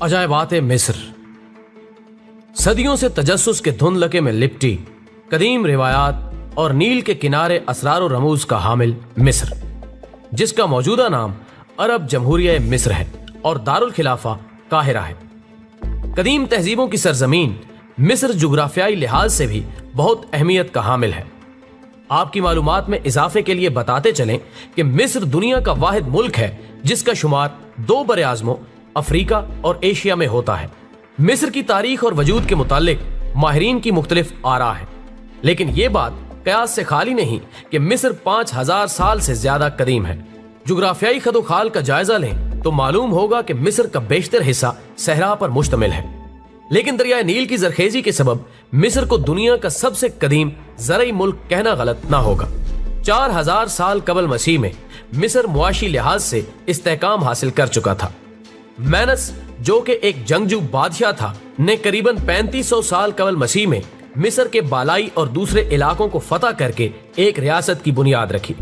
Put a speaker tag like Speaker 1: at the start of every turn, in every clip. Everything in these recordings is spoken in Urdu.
Speaker 1: عجائبات مصر. صدیوں سے تجسس کے دھندلکے میں لپٹی قدیم روایات اور نیل کے کنارے اسرار و رموز کا حامل مصر، جس کا موجودہ نام عرب جمہوریہ مصر ہے اور دارالخلافہ قاہرہ ہے. قدیم تہذیبوں کی سرزمین مصر جغرافیائی لحاظ سے بھی بہت اہمیت کا حامل ہے. آپ کی معلومات میں اضافے کے لیے بتاتے چلیں کہ مصر دنیا کا واحد ملک ہے جس کا شمار 2 براعظموں افریقہ اور ایشیا میں ہوتا ہے. مصر کی تاریخ اور وجود کے متعلق ماہرین کی مختلف آراء ہیں، لیکن یہ بات قیاس سے خالی نہیں کہ مصر 5000 سال سے زیادہ قدیم ہے. جغرافیائی خد و خال کا جائزہ لیں تو معلوم ہوگا کہ مصر کا بیشتر حصہ صحرا پر مشتمل ہے، لیکن دریائے نیل کی زرخیزی کے سبب مصر کو دنیا کا سب سے قدیم زرعی ملک کہنا غلط نہ ہوگا. 4000 سال قبل مسیح میں مصر معاشی لحاظ سے استحکام حاصل کر چکا تھا. مینس جو کہ ایک جنگجو بادشاہ تھا نے قریباً 3500 سال قبل مسیح میں مصر کے بالائی اور دوسرے علاقوں کو فتح کر کے ایک ریاست کی بنیاد رکھی.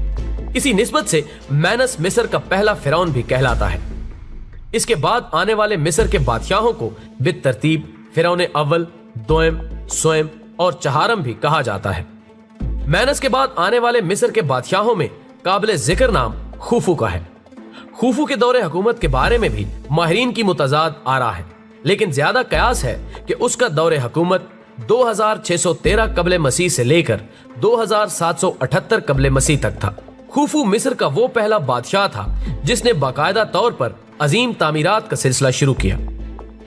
Speaker 1: اسی نسبت سے مینس مصر کا پہلا فرعون بھی کہلاتا ہے. اس کے بعد آنے والے مصر کے بادشاہوں کو بالترتیب فرعون اول، دوئم، سوئم اور چہارم بھی کہا جاتا ہے. مینس کے بعد آنے والے مصر کے بادشاہوں میں قابل ذکر نام خوفو کا ہے. خوفو کے دور حکومت کے بارے میں بھی ماہرین کی متضاد آراء ہے، لیکن زیادہ قیاس ہے کہ اس کا دور حکومت 2613 قبل مسیح سے لے کر 2778 قبل مسیح تک تھا. خوفو مصر کا وہ پہلا بادشاہ تھا جس نے باقاعدہ طور پر عظیم تعمیرات کا سلسلہ شروع کیا.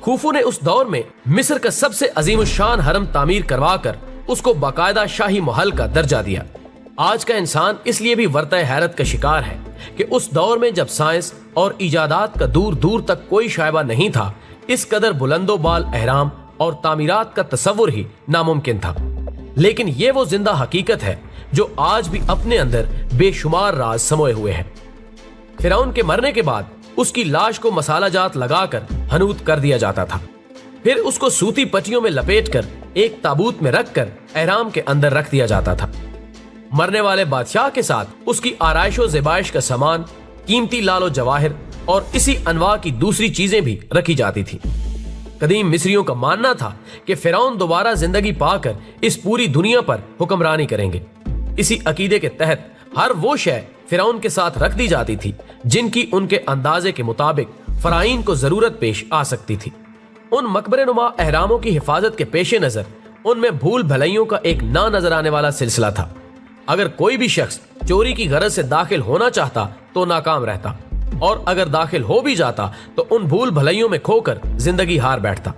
Speaker 1: خوفو نے اس دور میں مصر کا سب سے عظیم الشان حرم تعمیر کروا کر اس کو باقاعدہ شاہی محل کا درجہ دیا. آج کا انسان اس لیے بھی ورطہ حیرت کا شکار ہے کہ اس دور میں جب سائنس اور ایجادات کا دور دور تک کوئی شائبہ نہیں تھا، اس قدر بلند و بال اہرام اور تعمیرات کا تصور ہی ناممکن تھا. لیکن یہ وہ زندہ حقیقت ہے جو آج بھی اپنے اندر بے شمار راز سموئے ہوئے ہیں. فرعون کے مرنے کے بعد اس کی لاش کو مسالہ جات لگا کر حنوط کر دیا جاتا تھا، پھر اس کو سوتی پٹیوں میں لپیٹ کر ایک تابوت میں رکھ کر احرام کے اندر رکھ دیا جاتا تھا. مرنے والے بادشاہ کے ساتھ اس کی آرائش و زیبائش کا سامان، قیمتی لال و جواہر اور اسی انواع کی دوسری چیزیں بھی رکھی جاتی تھی. قدیم مصریوں کا ماننا تھا کہ فرعون دوبارہ زندگی پا کر اس پوری دنیا پر حکمرانی کریں گے. اسی عقیدے کے تحت ہر وہ شے فرعون کے ساتھ رکھ دی جاتی تھی جن کی ان کے اندازے کے مطابق فرعین کو ضرورت پیش آ سکتی تھی. ان مقبرے نما احراموں کی حفاظت کے پیش نظر ان میں بھول بھلائیوں کا ایک نہ نظر آنے والا سلسلہ تھا. اگر کوئی بھی شخص چوری کی غرض سے داخل ہونا چاہتا تو ناکام رہتا، اور اگر داخل ہو بھی جاتا تو ان بھول بھلائیوں میں کھو کر زندگی ہار بیٹھتا.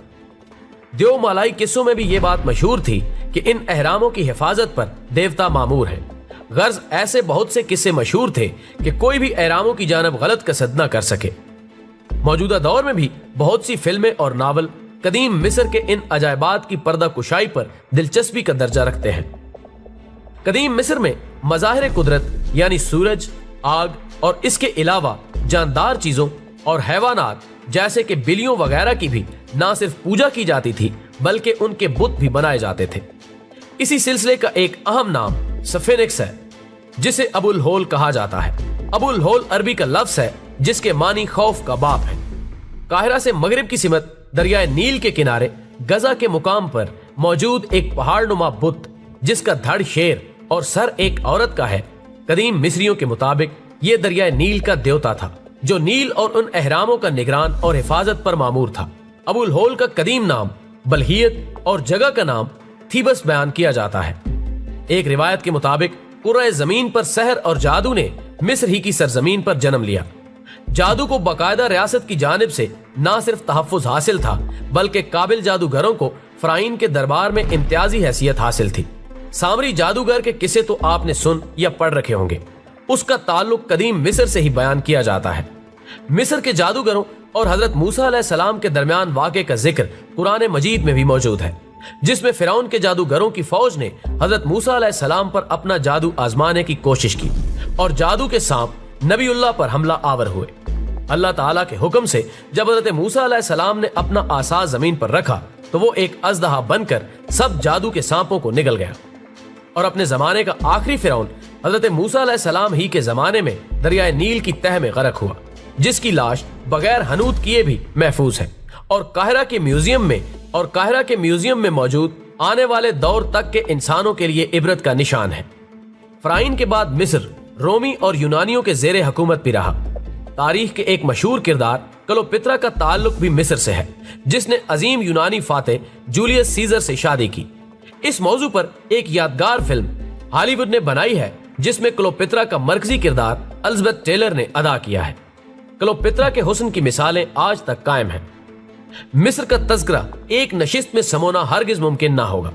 Speaker 1: دیو مالائی قصوں میں بھی یہ بات مشہور تھی کہ ان احراموں کی حفاظت پر دیوتا مامور ہے. غرض ایسے بہت سے قصے مشہور تھے کہ کوئی بھی احراموں کی جانب غلط قصد نہ کر سکے. موجودہ دور میں بھی بہت سی فلمیں اور ناول قدیم مصر کے ان عجائبات کی پردہ کشائی پر دلچسپی کا درجہ رکھتے ہیں. قدیم مصر میں مظاہر قدرت یعنی سورج، آگ اور اس کے علاوہ جاندار چیزوں اور حیوانات جیسے کہ بلیوں وغیرہ کی بھی نہ صرف پوجا کی جاتی تھی بلکہ ان کے بت بھی بنائے جاتے تھے. اسی سلسلے کا ایک اہم نام سفینکس ہے جسے ابو الہول کہا جاتا ہے. ابو الہول عربی کا لفظ ہے جس کے معنی خوف کا باپ ہے. قاہرہ سے مغرب کی سمت دریائے نیل کے کنارے غزہ کے مقام پر موجود ایک پہاڑ نما بت جس کا دھڑ شیر اور سر ایک عورت کا ہے، قدیم مصریوں کے مطابق یہ دریائے نیل کا دیوتا تھا جو نیل اور ان احراموں کا نگران اور حفاظت پر مامور تھا. ابو الہول کا قدیم نام بلہیت اور جگہ کا نام تھیبس بیان کیا جاتا ہے. ایک روایت کے مطابق کرۂ زمین پر سحر اور جادو نے مصر ہی کی سرزمین پر جنم لیا. جادو کو باقاعدہ ریاست کی جانب سے نہ صرف تحفظ حاصل تھا بلکہ قابل جادوگروں کو فرعین کے دربار میں امتیازی حیثیت حاصل تھی. سامری جادوگر کے قصے تو آپ نے سن یا پڑھ رکھے ہوں گے. اس کا تعلق قدیم مصر سے ہی بیان کیا جاتا ہے. مصر کے جادوگروں اور حضرت موسیٰ علیہ السلام کے درمیان واقعے کا ذکر قرآن مجید میں بھی موجود ہے، جس میں فرعون کے جادوگروں کی فوج نے حضرت موسیٰ علیہ السلام پر اپنا جادو آزمانے کی کوشش کی اور جادو کے سانپ نبی اللہ پر حملہ آور ہوئے. اللہ تعالیٰ کے حکم سے جب حضرت موسیٰ علیہ السلام نے اپنا عصا زمین پر رکھا تو وہ ایک اژدہا بن کر سب جادو کے سانپوں کو نگل گیا، اور اپنے زمانے کا آخری فرعون حضرت موسیٰ علیہ السلام ہی کے زمانے میں دریائے نیل کی تہ میں غرق ہوا، جس کی لاش بغیر حنوط کیے بھی محفوظ ہے اور قاہرہ کے میوزیم میں موجود آنے والے دور تک کے انسانوں کے لیے عبرت کا نشان ہے۔ فرعون کے بعد مصر رومی اور یونانیوں کے زیر حکومت بھی رہا۔ تاریخ کے ایک مشہور کردار کلوپترا کا تعلق بھی مصر سے ہے، جس نے عظیم یونانی فاتح جولیس سیزر سے شادی کی۔ اس موضوع پر ایک یادگار فلم ہالی ووڈ نے بنائی ہے، جس میں کلوپترا کا مرکزی کردار الزبتھ ٹیلر نے ادا کیا ہے۔ کلوپترا کے حسن کی مثالیں آج تک قائم ہیں۔ مصر کا تذکرہ ایک نشست میں سمونا ہرگز ممکن نہ ہوگا۔